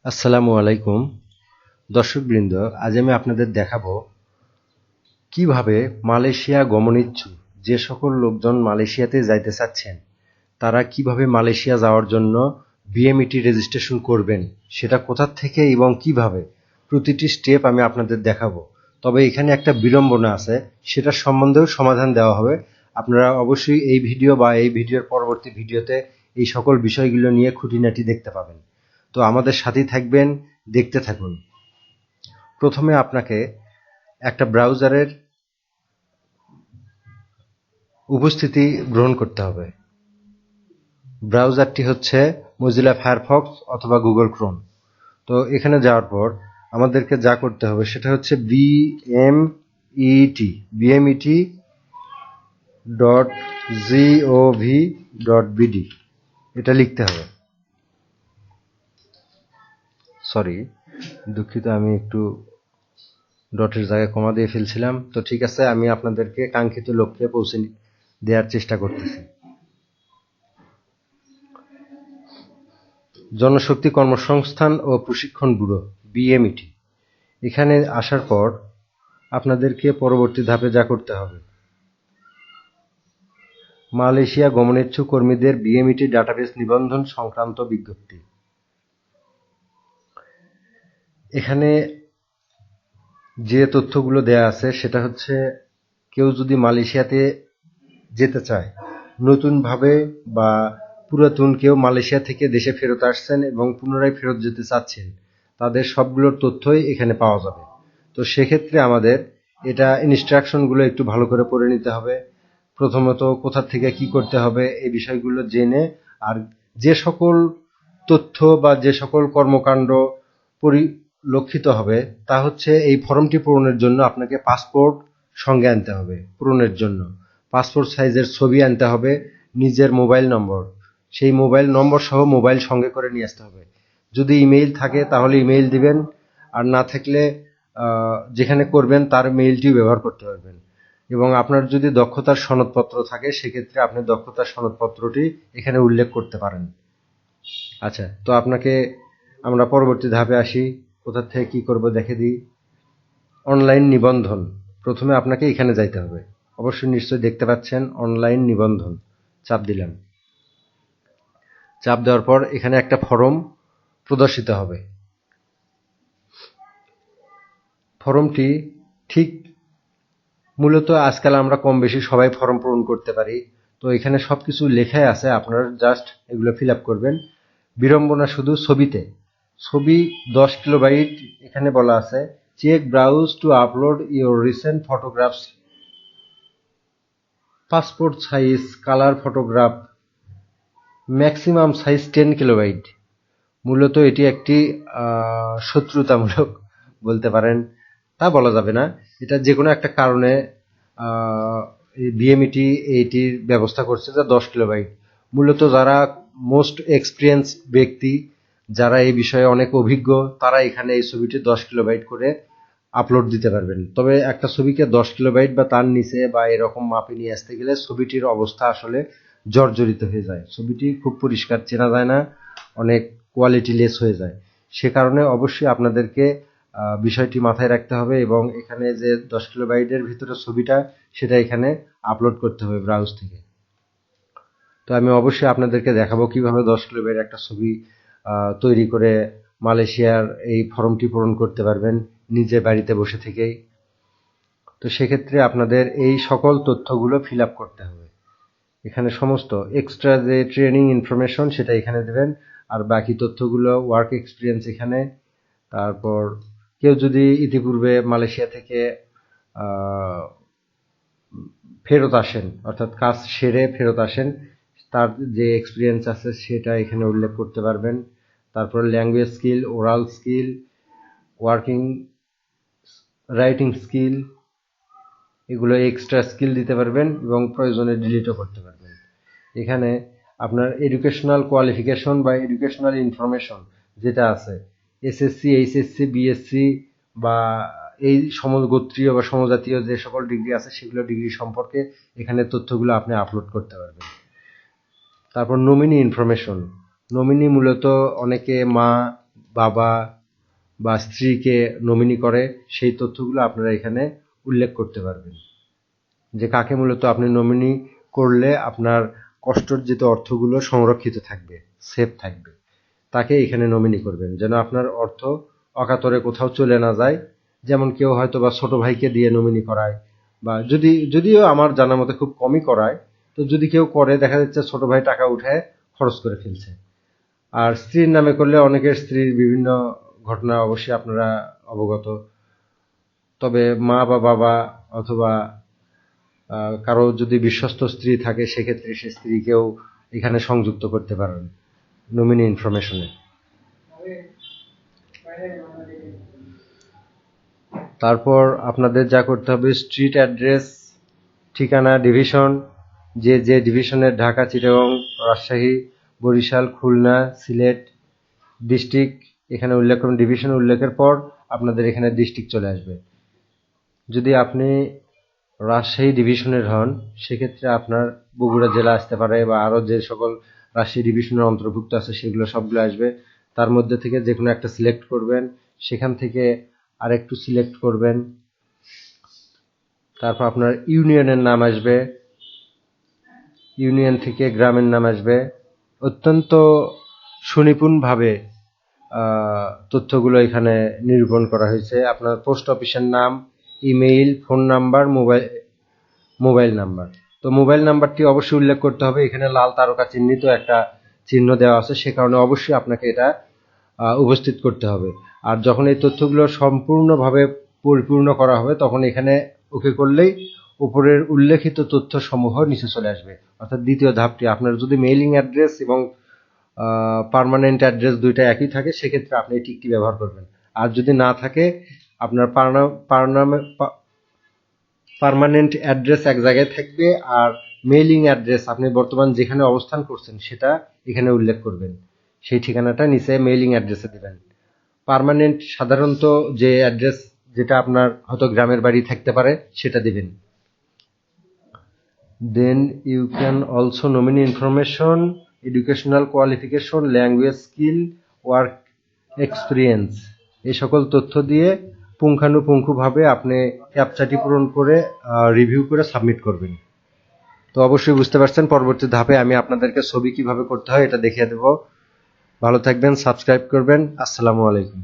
আসসালামু আলাইকুম দর্শকবৃন্দ, আজ আমি আপনাদের দেখাবো কিভাবে মালয়েশিয়া গমনিচ্ছুক যে সকল লোকজন মালয়েশিয়াতে যাইতে চাচ্ছেন তারা কিভাবে মালয়েশিয়া যাওয়ার জন্য বিএমইটি রেজিস্ট্রেশন করবেন, সেটা কোথা থেকে এবং কিভাবে প্রতিটি স্টেপ আমি আপনাদের দেখাবো। তবে এখানে একটা বিড়ম্বনা আছে, সেটার সম্বন্ধেও সমাধান দেওয়া হবে। আপনারা অবশ্যই এই ভিডিও বা এই ভিডিওর পরবর্তী ভিডিওতে এই সকল বিষয়গুলো নিয়ে খুঁটিনাটি দেখতে পাবেন। তো আমাদের সাথেই থাকবেন, দেখতে থাকুন। প্রথমে আপনাকে একটা ব্রাউজারের উপস্থিতি গ্রহণ করতে হবে। ব্রাউজারটি হচ্ছে মজিলা ফায়ারফক্স অথবা গুগল ক্রোম। তো এখানে যাওয়ার পর আমাদেরকে যা করতে হবে সেটা হচ্ছে BMET dot GOV dot BD, এটা লিখতে হবে। সরি, দুঃখিত, আমি একটু ডটের জায়গায় কমা দিয়ে ফেলছিলাম। তো ঠিক আছে, আমি আপনাদেরকে কাঙ্ক্ষিত লক্ষ্যে পৌঁছে দেওয়ার চেষ্টা করতেছি। জনশক্তি কর্মসংস্থান ও প্রশিক্ষণ ব্যুরো, বিএমইটি। এখানে আসার পর আপনাদেরকে পরবর্তী ধাপে যা করতে হবে, মালয়েশিয়া গমনেচ্ছুক কর্মীদের বিএমইটি ডাটাবেস নিবন্ধন সংক্রান্ত বিজ্ঞপ্তি। এখানে যে তথ্যগুলো দেয়া আছে সেটা হচ্ছে, কেউ যদি মালয়েশিয়াতে যেতে চায় নতুনভাবে বা পুরাতন কেউ মালয়েশিয়া থেকে দেশে ফেরত আসছেন এবং পুনরায় ফেরত যেতে চাচ্ছেন, তাদের সবগুলোর তথ্যই এখানে পাওয়া যাবে। তো সেক্ষেত্রে আমাদের এটা ইনস্ট্রাকশনগুলো একটু ভালো করে পড়ে নিতে হবে। প্রথমত কোথা থেকে কি করতে হবে এই বিষয়গুলো জেনে, আর যে সকল তথ্য বা যে সকল কর্মকাণ্ড পরিলক্ষিত হবে তা হচ্ছে, এই ফর্মটি পূরণের জন্য আপনাকে পাসপোর্ট সঙ্গে আনতে হবে। পূরণের জন্য পাসপোর্ট সাইজের ছবি আনতে হবে, নিজের মোবাইল নম্বর, সেই মোবাইল নম্বর সহ মোবাইল সঙ্গে করে নিয়ে আসতে হবে। যদি ইমেইল থাকে তাহলে ইমেইল দিবেন, আর না থাকলে যেখানে করবেন তার মেইলটিও ব্যবহার করতে পারবেন। এবং আপনার যদি দক্ষতার সনদপত্র থাকে সেক্ষেত্রে আপনি দক্ষতার সনদপত্রটি এখানে উল্লেখ করতে পারেন। আচ্ছা, তো আপনাকে আমরা পরবর্তী ধাপে আসি। কোথা থেকে কি করব দেখে দিই। অনলাইন নিবন্ধন, প্রথমে আপনাকে এখানে যাইতে হবে। অবশ্যই নিশ্চয়ই দেখতে পাচ্ছেন অনলাইন নিবন্ধন, চাপ দিলাম। চাপ দেওয়ার পর এখানে একটা ফর্ম প্রদর্শিত হবে। ফর্মটি ঠিক মূলত আজকাল আমরা কম বেশি সবাই ফর্ম পূরণ করতে পারি। তো এখানে সবকিছু লেখাই আছে, আপনারা জাস্ট এগুলো ফিল আপ করবেন। বিড়ম্বনা শুধু ছবিতে। ছবি 10 কিলোবাইট এখানে বলা আছে। Check browse to upload your recent photographs, passport size colour photograph, maximum size 10 kilobyte. মূলত এটি একটি শত্রুতামূলক বলতে পারেন, তা বলা যাবে না। এটা যে কোনো একটা কারণে বিএমইটি এইটির ব্যবস্থা করছে যে 10 কিলোবাইট। মূলত যারা মোস্ট এক্সপিরিয়েন্স ব্যক্তি, যারা এই বিষয়ে অনেক অভিজ্ঞ, তারা এখানে এই ছবিটি 10 কিলোবাইট করে আপলোড দিতে পারবেন। তবে একটা ছবিকে 10 কিলোবাইট বা তার নিচে বা এরকম মাপে নিয়ে আসতে গেলে ছবিটির অবস্থা আসলে জর্জরিত হয়ে যায়, ছবিটি খুব পরিষ্কার চেনা যায় না, অনেক কোয়ালিটি লেস হয়ে যায়। সে কারণে অবশ্যই আপনাদেরকে বিষয়টি মাথায় রাখতে হবে এবং এখানে যে 10 কিলোবাইটের ভিতরে ছবিটা সেটা এখানে আপলোড করতে হবে ব্রাউজ থেকে। তো আমি অবশ্যই আপনাদেরকে দেখাবো কিভাবে 10 কিলোবাইট একটা ছবি তৈরি করে মালয়েশিয়ার এই ফর্মটি পূরণ করতে পারবেন নিজে বাড়িতে বসে থেকেই। তো সেক্ষেত্রে আপনাদের এই সকল তথ্যগুলো ফিল আপ করতে হবে। এখানে সমস্ত এক্সট্রা যে ট্রেনিং ইনফরমেশন সেটা এখানে দেবেন, আর বাকি তথ্যগুলো ওয়ার্ক এক্সপিরিয়েন্স এখানে। তারপর কেউ যদি ইতিপূর্বে মালয়েশিয়া থেকে ফেরত আসেন, অর্থাৎ কাজ সেরে ফেরত আসেন, তার যে এক্সপিরিয়েন্স আছে সেটা এখানে উল্লেখ করতে পারবেন। তারপর language skill, oral skill, working writing skill, এগুলো এক্সট্রা স্কিল দিতে পারবেন এবং প্রয়োজনে ডিলিটও করতে পারবেন। এখানে আপনার এডুকেশনাল কোয়ালিফিকেশন বা এডুকেশনাল ইনফরমেশন যেটা আছে, এসএসসি, এইচএসসি, বিএসসি বা এই সমগোত্রীয় বা সমজাতীয় যে সকল ডিগ্রি আছে সেগুলো ডিগ্রি সম্পর্কে এখানে তথ্যগুলো আপনি আপলোড করতে পারবেন। তারপর নমিনি ইনফরমেশন। নমিনি মূলত অনেকে মা, বাবা বা স্ত্রীকে নমিনি করে সেই তথ্যগুলো আপনারা এখানে উল্লেখ করতে পারবেন, যে কাকে মূলত আপনি নমিনি করলে আপনার কষ্টার্জিত অর্থগুলো সংরক্ষিত থাকবে, সেফ থাকবে, তাকে এখানে নমিনি করবেন, যেন আপনার অর্থ অকাতরে কোথাও চলে না যায়। যেমন কেউ হয়তো বা ছোট ভাইকে দিয়ে নমিনি করায়, বা যদিও আমার জানার মতে খুব কমই করায়, তো যদি কেউ করে দেখা যাচ্ছে ছোট ভাই টাকা উঠে খরচ করে ফেলছে। আর স্ত্রীর নামে করলে অনেকের স্ত্রীর বিভিন্ন ঘটনা অবশ্যই আপনারা অবগত। তবে মা বা বাবা অথবা কারো যদি বিশ্বস্ত স্ত্রী থাকে সেক্ষেত্রে সে স্ত্রীকেও এখানে সংযুক্ত করতে পারেন নমিনি ইনফরমেশনে। তারপর আপনাদের যা করতে হবে, স্ট্রিট অ্যাড্রেস, ঠিকানা, ডিভিশন, যে ডিভিশনের ঢাকা, চিটাগং, রাজশাহী, বরিশাল, খুলনা, সিলেট ডিস্ট্রিক্ট এখানে উল্লেখ করুন। ডিভিশন উল্লেখের পর আপনাদের এখানে ডিস্ট্রিক্ট চলে আসবে। যদি আপনি রাজশাহী ডিভিশনের হন সেক্ষেত্রে আপনার বগুড়া জেলা আসতে পারে, বা আরো যে সকল রাজশাহী ডিভিশনের অন্তর্ভুক্ত আছে সেগুলো সবগুলো আসবে। তার মধ্যে থেকে যে কোনো একটা সিলেক্ট করবেন, সেখান থেকে আরেকটু সিলেক্ট করবেন, তারপর আপনার ইউনিয়নের নাম আসবে, ইউনিয়ন থেকে গ্রামের নাম আসবে। অত্যন্ত সুনিপুণভাবে তথ্যগুলো এখানে নিরূপণ করা হয়েছে। আপনার পোস্ট অফিসের নাম, email, phone number, mobile number. তো মোবাইল নাম্বারটি অবশ্যই উল্লেখ করতে হবে। এখানে লাল তারকা চিহ্নিত একটা চিহ্ন দেওয়া আছে, সে কারণে অবশ্যই আপনাকে এটা উপস্থিত করতে হবে। আর যখন এই তথ্যগুলো সম্পূর্ণভাবে পরিপূর্ণ করা হবে তখন এখানে ওকে করলেই উপরের উল্লেখিত তথ্য সমূহ নিচে চলে আসবে। অর্থাৎ দ্বিতীয় ধাপটি, আপনার যদি মেইলিং অ্যাড্রেস এবং পার্মানেন্ট অ্যাড্রেস দুইটা একই থাকে সেক্ষেত্রে আপনি এই টিকটি ব্যবহার করবেন। আর যদি না থাকে, আপনার পার্মানেন্ট অ্যাড্রেস এক জায়গায় থাকবে আর মেইলিং অ্যাড্রেস আপনি বর্তমান যেখানে অবস্থান করছেন সেটা এখানে উল্লেখ করবেন, সেই ঠিকানাটা নিচে মেইলিং অ্যাড্রেসে দেবেন। পার্মানেন্ট সাধারণত যে অ্যাড্রেস, যেটা আপনার হয়তো গ্রামের বাড়ি থাকতে পারে, সেটা দিবেন। Then you can also nominee information, educational qualification, language skill, work experience, এই সকল তথ্য দিয়ে পুঙ্খানুপুঙ্খভাবে আপনি ক্যাপচাটি পূরণ করে রিভিউ করে সাবমিট করবেন। তো অবশ্যই বুঝতে পারছেন, পরবর্তী ধাপে আমি আপনাদেরকে ছবি কিভাবে করতে হয় এটা দেখিয়ে দেব। ভালো থাকবেন, সাবস্ক্রাইব করবেন। আসসালামু আলাইকুম।